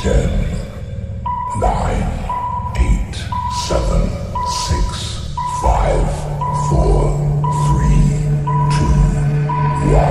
10, 9, 8, 7, 6, 5, 4, 3, 2, 1, 0.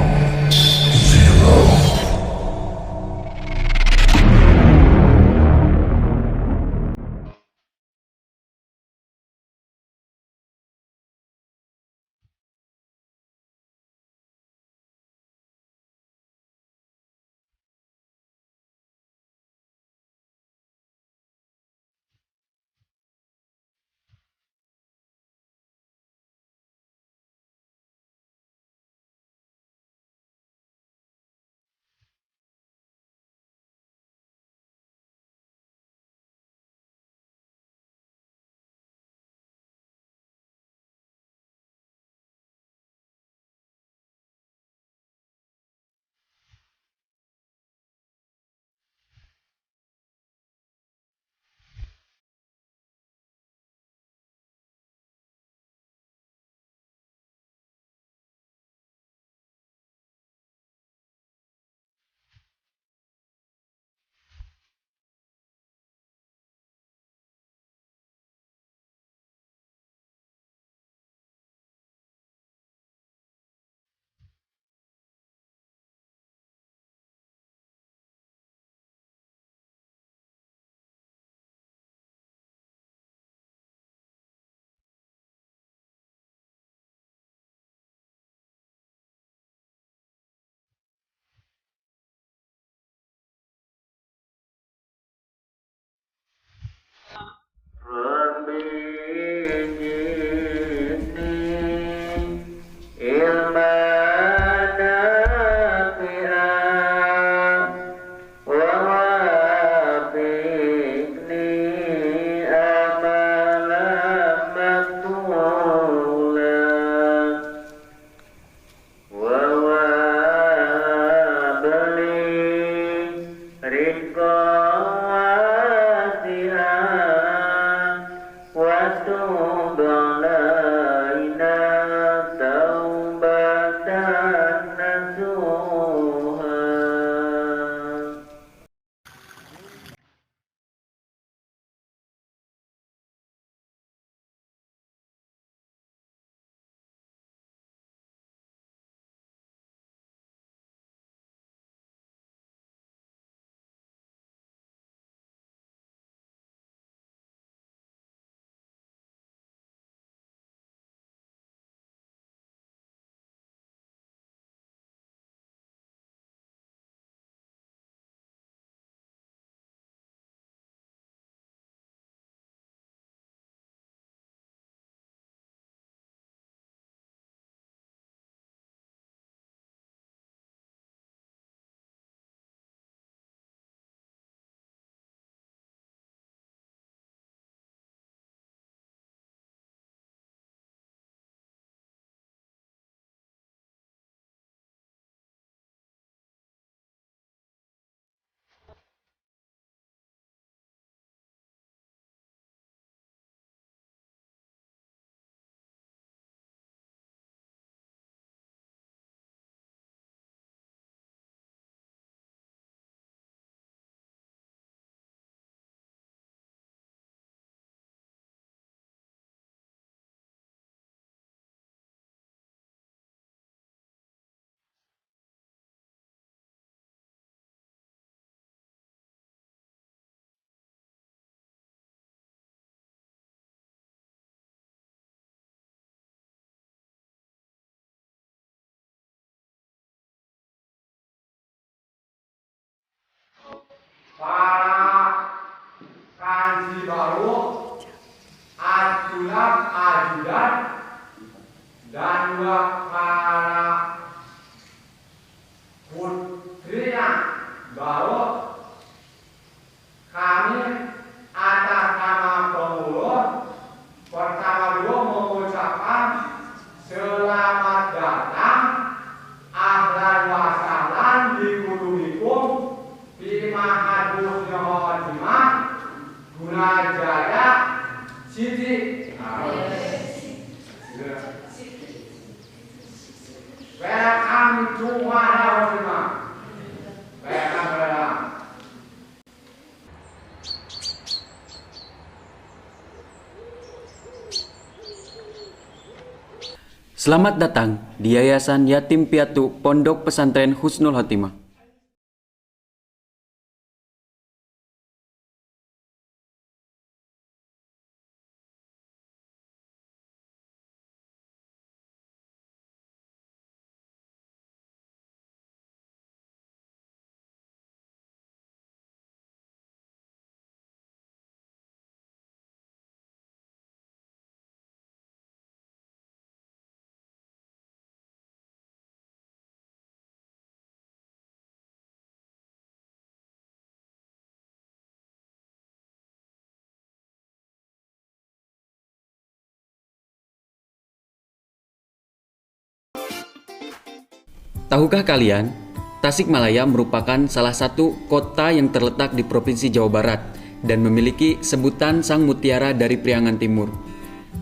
Para kanji baru, ajudan, dan para putrinya baru, kami atas nama pengurus pertama dulu mengucapkan selamat datang, ahlan wa sahlan di kudumikum di Mahadus Nyohojimah Gunajaya Siti. Welcome to Mahadus. Selamat datang di Yayasan Yatim Piatu Pondok Pesantren Husnul Khotimah. Tahukah kalian, Tasikmalaya merupakan salah satu kota yang terletak di Provinsi Jawa Barat dan memiliki sebutan Sang Mutiara dari Priangan Timur.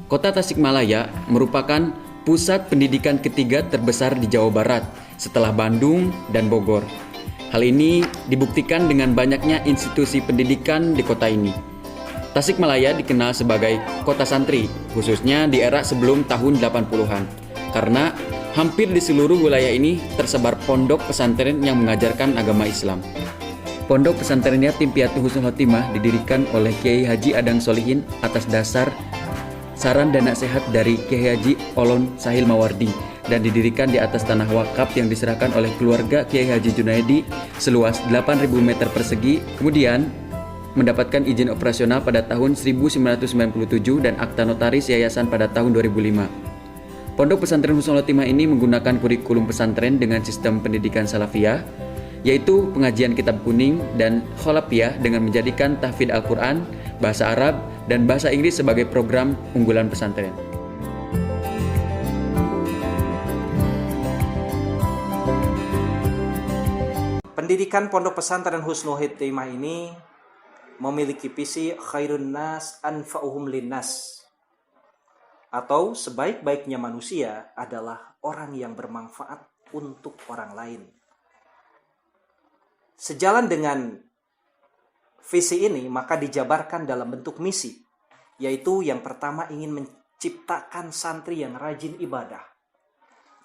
Kota Tasikmalaya merupakan pusat pendidikan ketiga terbesar di Jawa Barat setelah Bandung dan Bogor. Hal ini dibuktikan dengan banyaknya institusi pendidikan di kota ini. Tasikmalaya dikenal sebagai kota santri, khususnya di era sebelum tahun 80-an, karena hampir di seluruh wilayah ini tersebar pondok pesantren yang mengajarkan agama Islam. Pondok Pesantren Yatim Piatu Husnul Khotimah didirikan oleh Kiai Haji Adang Solihin atas dasar saran dan nasihat dari Kiai Haji Olon Sahil Mawardi dan didirikan di atas tanah wakaf yang diserahkan oleh keluarga Kiai Haji Junaidi seluas 8.000 meter persegi, kemudian mendapatkan izin operasional pada tahun 1997 dan akta notaris yayasan pada tahun 2005. Pondok Pesantren Husnul Khotimah ini menggunakan kurikulum pesantren dengan sistem pendidikan salafiyah, yaitu pengajian kitab kuning dan kholafiyah dengan menjadikan tahfidz Al-Quran, bahasa Arab, dan bahasa Inggris sebagai program unggulan pesantren. Pendidikan Pondok Pesantren Husnul Khotimah ini memiliki visi khairun nas anfa'uhum linnas, atau sebaik-baiknya manusia adalah orang yang bermanfaat untuk orang lain. Sejalan dengan visi ini, maka dijabarkan dalam bentuk misi, yaitu yang pertama ingin menciptakan santri yang rajin ibadah.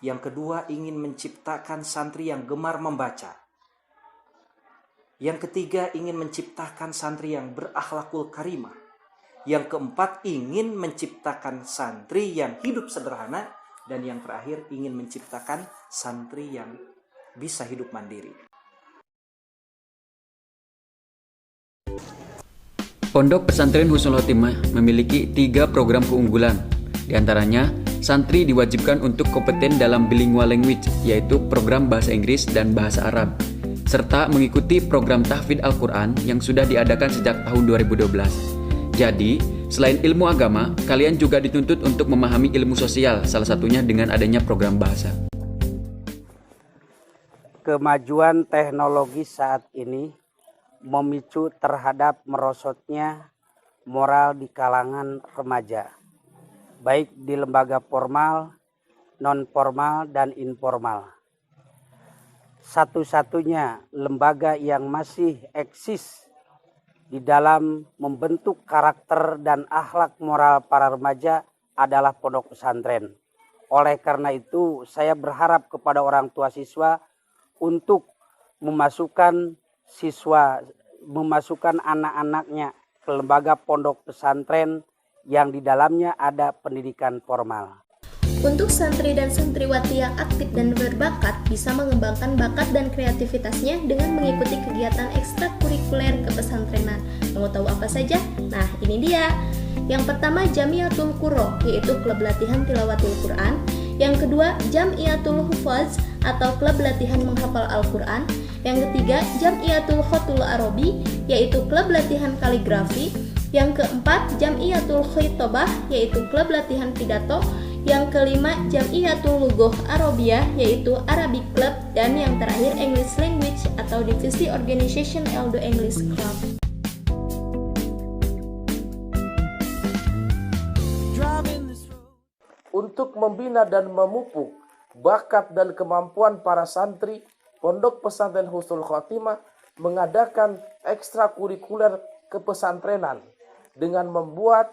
Yang kedua ingin menciptakan santri yang gemar membaca. Yang ketiga ingin menciptakan santri yang berakhlakul karimah. Yang keempat ingin menciptakan santri yang hidup sederhana. Dan yang terakhir ingin menciptakan santri yang bisa hidup mandiri. Pondok Pesantren Husnul Khotimah memiliki 3 program keunggulan. Di antaranya, santri diwajibkan untuk kompeten dalam bilingual language, yaitu program bahasa Inggris dan bahasa Arab, serta mengikuti program tahfidz Al-Quran yang sudah diadakan sejak tahun 2012. Jadi, selain ilmu agama, kalian juga dituntut untuk memahami ilmu sosial, salah satunya dengan adanya program bahasa. Kemajuan teknologi saat ini memicu terhadap merosotnya moral di kalangan remaja, baik di lembaga formal, non-formal, dan informal. Satu-satunya lembaga yang masih eksis di dalam membentuk karakter dan akhlak moral para remaja adalah pondok pesantren. Oleh karena itu, saya berharap kepada orang tua siswa untuk memasukkan anak-anaknya ke lembaga pondok pesantren yang di dalamnya ada pendidikan formal. Untuk santri dan santriwati yang aktif dan berbakat bisa mengembangkan bakat dan kreativitasnya dengan mengikuti kegiatan ekstrakurikuler kepesantrenan. Mau tahu apa saja? Nah, ini dia. Yang pertama, Jamiatul Qurra, yaitu klub latihan tilawatul Quran. Yang kedua, Jamiatul Hufaz atau klub latihan menghafal Al-Quran. Yang ketiga, Jamiatul Khotul Arabi, yaitu klub latihan kaligrafi. Yang keempat, Jamiatul Khitobah, yaitu klub latihan pidato. Yang kelima, Jamiatul Lugoh Arabiyah, yaitu Arabic Club. Dan yang terakhir, English Language atau Divisi Organization Eldo English Club. Untuk membina dan memupuk bakat dan kemampuan para santri, Pondok Pesantren Husnul Khotimah mengadakan ekstrakurikuler kepesantrenan dengan membuat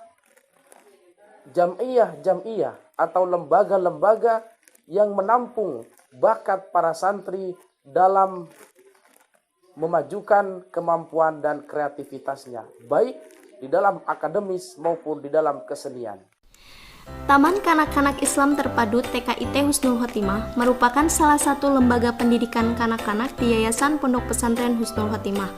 jam'iyah atau lembaga-lembaga yang menampung bakat para santri dalam memajukan kemampuan dan kreativitasnya, baik di dalam akademis maupun di dalam kesenian. Taman Kanak-Kanak Islam Terpadu TKIT Husnul Khotimah merupakan salah satu lembaga pendidikan kanak-kanak di Yayasan Pondok Pesantren Husnul Khotimah.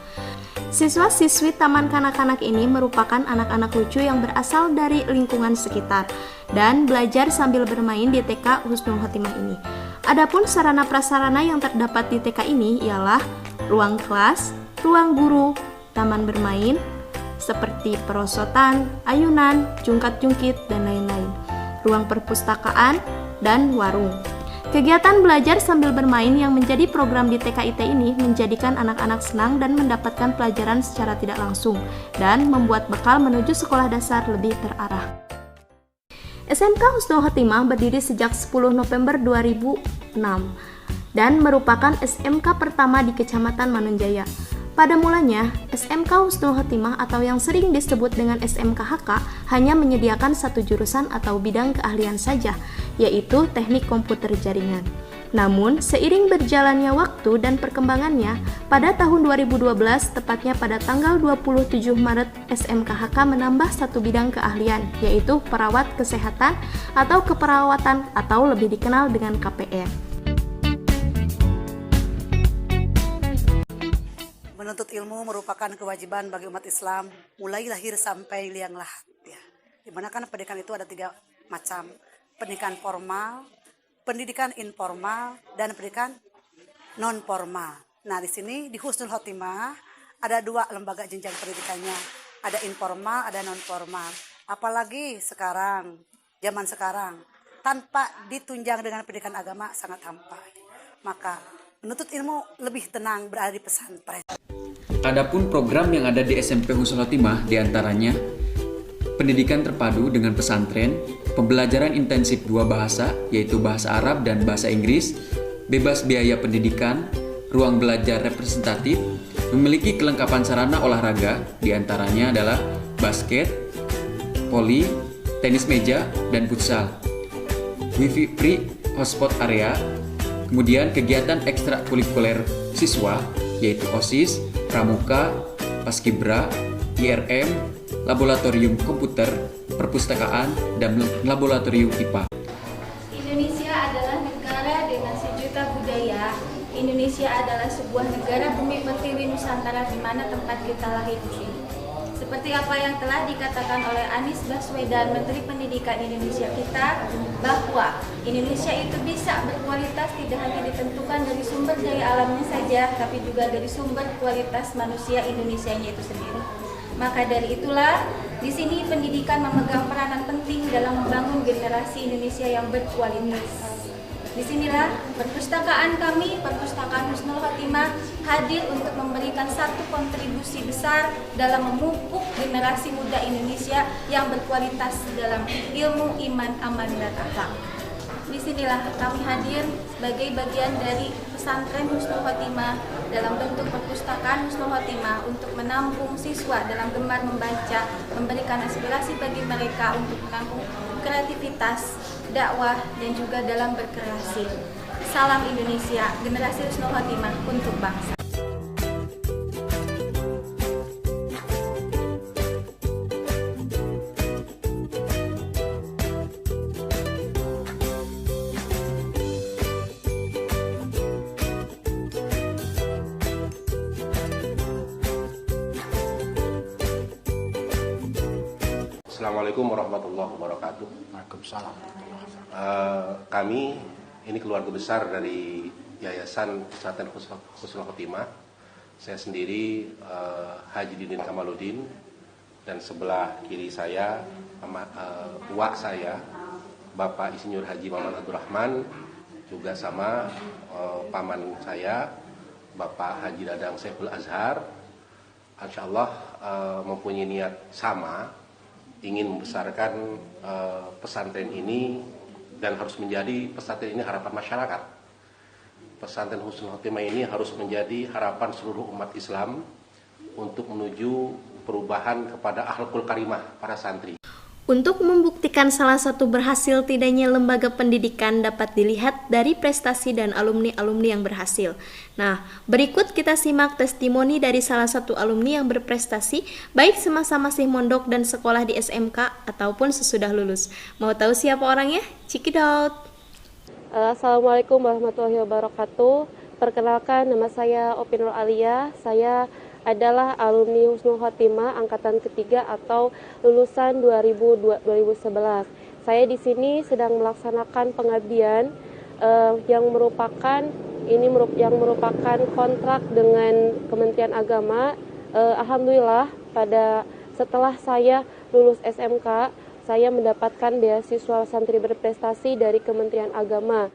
Siswa-siswi Taman Kanak-Kanak ini merupakan anak-anak lucu yang berasal dari lingkungan sekitar dan belajar sambil bermain di TK Husnul Khotimah ini. Adapun sarana prasarana yang terdapat di TK ini ialah ruang kelas, ruang guru, taman bermain, seperti perosotan, ayunan, jungkat-jungkit, dan lain-lain, ruang perpustakaan, dan warung. Kegiatan belajar sambil bermain yang menjadi program di TKIT ini menjadikan anak-anak senang dan mendapatkan pelajaran secara tidak langsung, dan membuat bekal menuju sekolah dasar lebih terarah. SMK Husnul Khotimah berdiri sejak 10 November 2006 dan merupakan SMK pertama di Kecamatan Manunjaya. Pada mulanya, SMK Husnul Khotimah atau yang sering disebut dengan SMKHK hanya menyediakan satu jurusan atau bidang keahlian saja, yaitu teknik komputer jaringan. Namun, seiring berjalannya waktu dan perkembangannya, pada tahun 2012, tepatnya pada tanggal 27 Maret, SMKHK menambah satu bidang keahlian, yaitu perawat kesehatan atau keperawatan atau lebih dikenal dengan KPR. Menuntut ilmu merupakan kewajiban bagi umat Islam mulai lahir sampai liang lahat, ya. Dimana kan pendidikan itu ada 3 macam, pendidikan formal, pendidikan informal, dan pendidikan non formal. Nah, di sini di Husnul Khotimah ada 2 lembaga jenjang pendidikannya, ada informal, ada non formal. Apalagi sekarang, zaman sekarang, tanpa ditunjang dengan pendidikan agama sangat hampa. Maka menuntut ilmu lebih tenang berada di pesantren. Adapun program yang ada di SMP Husnul Khotimah diantaranya pendidikan terpadu dengan pesantren, pembelajaran intensif 2 bahasa yaitu bahasa Arab dan bahasa Inggris, bebas biaya pendidikan, ruang belajar representatif, memiliki kelengkapan sarana olahraga diantaranya adalah basket, voli, tenis meja, dan futsal, wifi free hotspot area. Kemudian kegiatan ekstrakurikuler siswa yaitu OSIS, Pramuka, Paskibra, IRM, laboratorium komputer, perpustakaan, dan laboratorium IPA. Indonesia adalah negara dengan sejuta budaya. Indonesia adalah sebuah negara bumi pertiwi Nusantara di mana tempat kita lahir di sini. Seperti apa yang telah dikatakan oleh Anies Baswedan, Menteri Pendidikan Indonesia kita, bahwa Indonesia itu bisa berkualitas tidak hanya ditentukan dari sumber daya alamnya saja, tapi juga dari sumber kualitas manusia Indonesianya itu sendiri. Maka dari itulah, di sini pendidikan memegang peranan penting dalam membangun generasi Indonesia yang berkualitas. Disinilah perpustakaan kami, Perpustakaan Husnul Khotimah, hadir untuk memberikan satu kontribusi besar dalam memupuk generasi muda Indonesia yang berkualitas dalam ilmu, iman, aman, dan akhlak. Disinilah kami hadir sebagai bagian dari pesantren Husnul Khotimah dalam bentuk perpustakaan Husnul Khotimah untuk menampung siswa dalam gemar membaca, memberikan aspirasi bagi mereka untuk menampung kreativitas, dakwah, dan juga dalam berkreasi. Salam Indonesia, generasi Husnul Khotimah untuk bangsa. Assalamualaikum warahmatullahi wabarakatuh. Waalaikumsalam. Kami ini keluarga besar dari Yayasan Pesantren Husnul Khotimah. Saya sendiri Haji Didin Kamaluddin, dan sebelah kiri saya uwak saya Bapak Insinyur Haji Muhammad Abdurrahman, juga sama paman saya Bapak Haji Dadang Saiful Azhar. Insyaallah mempunyai niat sama, ingin membesarkan pesantren ini, dan harus menjadi pesantren ini harapan masyarakat. Pesantren Husnul Khotimah ini harus menjadi harapan seluruh umat Islam untuk menuju perubahan kepada akhlakul karimah para santri. Untuk membuktikan salah satu berhasil tidaknya lembaga pendidikan dapat dilihat dari prestasi dan alumni-alumni yang berhasil. Nah, berikut kita simak testimoni dari salah satu alumni yang berprestasi baik semasa masih mondok dan sekolah di SMK ataupun sesudah lulus. Mau tahu siapa orangnya? Check it out! Assalamualaikum warahmatullahi wabarakatuh. Perkenalkan, nama saya Opinul Alia. Saya adalah alumni Husnul Khotimah angkatan ketiga atau lulusan 2011. Saya di sini sedang melaksanakan pengabdian yang merupakan kontrak dengan Kementerian Agama. Alhamdulillah setelah saya lulus SMK, saya mendapatkan beasiswa santri berprestasi dari Kementerian Agama.